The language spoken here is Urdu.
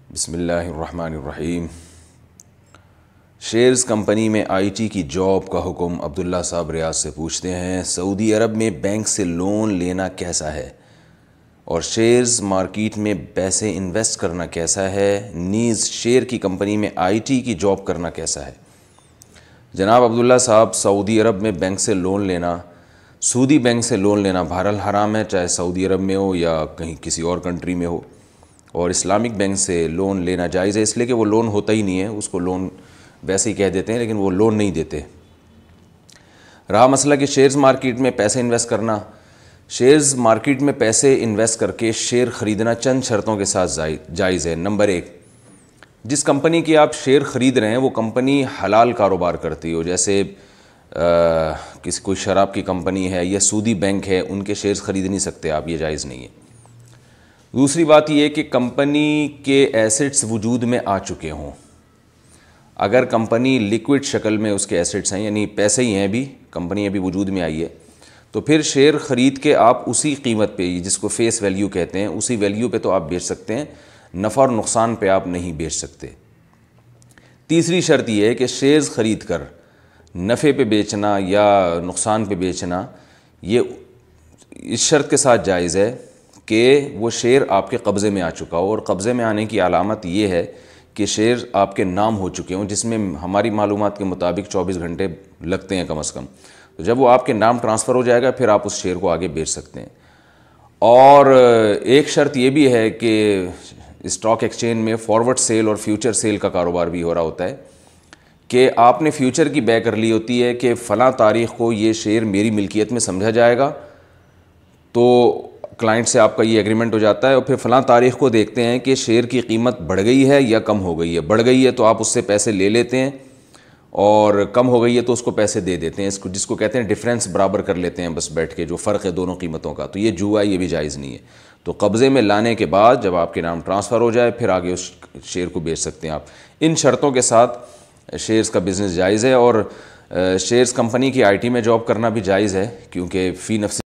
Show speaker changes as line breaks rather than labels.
بسم اللہ الرحمن الرحیم۔ شیئرز کمپنی میں آئی ٹی کی جاب کا حکم عبداللہ صاحب ریاض سے پوچھتے ہیں، سعودی عرب میں بینک سے لون لینا کیسا ہے اور شیئرز مارکیٹ میں پیسے انویسٹ کرنا کیسا ہے، نیز شیئر کی کمپنی میں آئی ٹی کی جاب کرنا کیسا ہے؟ جناب عبداللہ صاحب، سعودی عرب میں بینک سے لون لینا، سعودی بینک سے لون لینا بہرحال حرام ہے، چاہے سعودی عرب میں ہو یا کہیں کسی اور کنٹری میں ہو، اور اسلامک بینک سے لون لینا جائز ہے، اس لیے کہ وہ لون ہوتا ہی نہیں ہے، اس کو لون ویسے ہی کہہ دیتے ہیں لیکن وہ لون نہیں دیتے۔ رہا مسئلہ کہ شیئرز مارکیٹ میں پیسے انویسٹ کرنا، شیئرز مارکیٹ میں پیسے انویسٹ کر کے شیئر خریدنا چند شرطوں کے ساتھ جائز ہے۔ نمبر 1، جس کمپنی کی آپ شیئر خرید رہے ہیں وہ کمپنی حلال کاروبار کرتی ہو، جیسے کوئی شراب کی کمپنی ہے یا سعودی بینک ہے، ان کے شیئرز خرید نہیں سکتے آپ، یہ جائز نہیں ہے۔ دوسری بات یہ کہ کمپنی کے ایسٹس وجود میں آ چکے ہوں۔ اگر کمپنی لیکوڈ شکل میں اس کے ایسٹس ہیں، یعنی پیسے ہی ہیں، ابھی کمپنی ابھی وجود میں آئی ہے، تو پھر شیئر خرید کے آپ اسی قیمت پہ، جس کو فیس ویلیو کہتے ہیں، اسی ویلیو پہ تو آپ بیچ سکتے ہیں، نفع اور نقصان پہ آپ نہیں بیچ سکتے۔ تیسری شرط یہ ہے کہ شیئرز خرید کر نفع پہ بیچنا یا نقصان پہ بیچنا یہ اس شرط کے ساتھ جائز ہے کہ وہ شیئر آپ کے قبضے میں آ چکا ہو، اور قبضے میں آنے کی علامت یہ ہے کہ شیئر آپ کے نام ہو چکے ہوں، جس میں ہماری معلومات کے مطابق 24 گھنٹے لگتے ہیں کم از کم۔ تو جب وہ آپ کے نام ٹرانسفر ہو جائے گا پھر آپ اس شیئر کو آگے بیچ سکتے ہیں۔ اور ایک شرط یہ بھی ہے کہ اسٹاک ایکسچینج میں فارورڈ سیل اور فیوچر سیل کا کاروبار بھی ہو رہا ہوتا ہے کہ آپ نے فیوچر کی بے کر لی ہوتی ہے کہ فلاں تاریخ کو یہ شیئر میری ملکیت میں سمجھا جائے گا، تو کلائنٹ سے آپ کا یہ ایگریمنٹ ہو جاتا ہے، اور پھر فلاں تاریخ کو دیکھتے ہیں کہ شیئر کی قیمت بڑھ گئی ہے یا کم ہو گئی ہے۔ بڑھ گئی ہے تو آپ اس سے پیسے لے لیتے ہیں، اور کم ہو گئی ہے تو اس کو پیسے دے دیتے ہیں، جس کو کہتے ہیں ڈیفرنس برابر کر لیتے ہیں بس بیٹھ کے، جو فرق ہے دونوں قیمتوں کا۔ تو یہ جوا ہے، یہ بھی جائز نہیں ہے۔ تو قبضے میں لانے کے بعد جب آپ کے نام ٹرانسفر ہو جائے پھر آگے اس شیئر کو بیچ سکتے ہیں آپ۔ ان شرطوں کے ساتھ شیئرز کا بزنس جائز ہے، اور شیئرز کمپنی کی آئی ٹی میں جاب کرنا بھی جائز ہے، کیونکہ فی نفس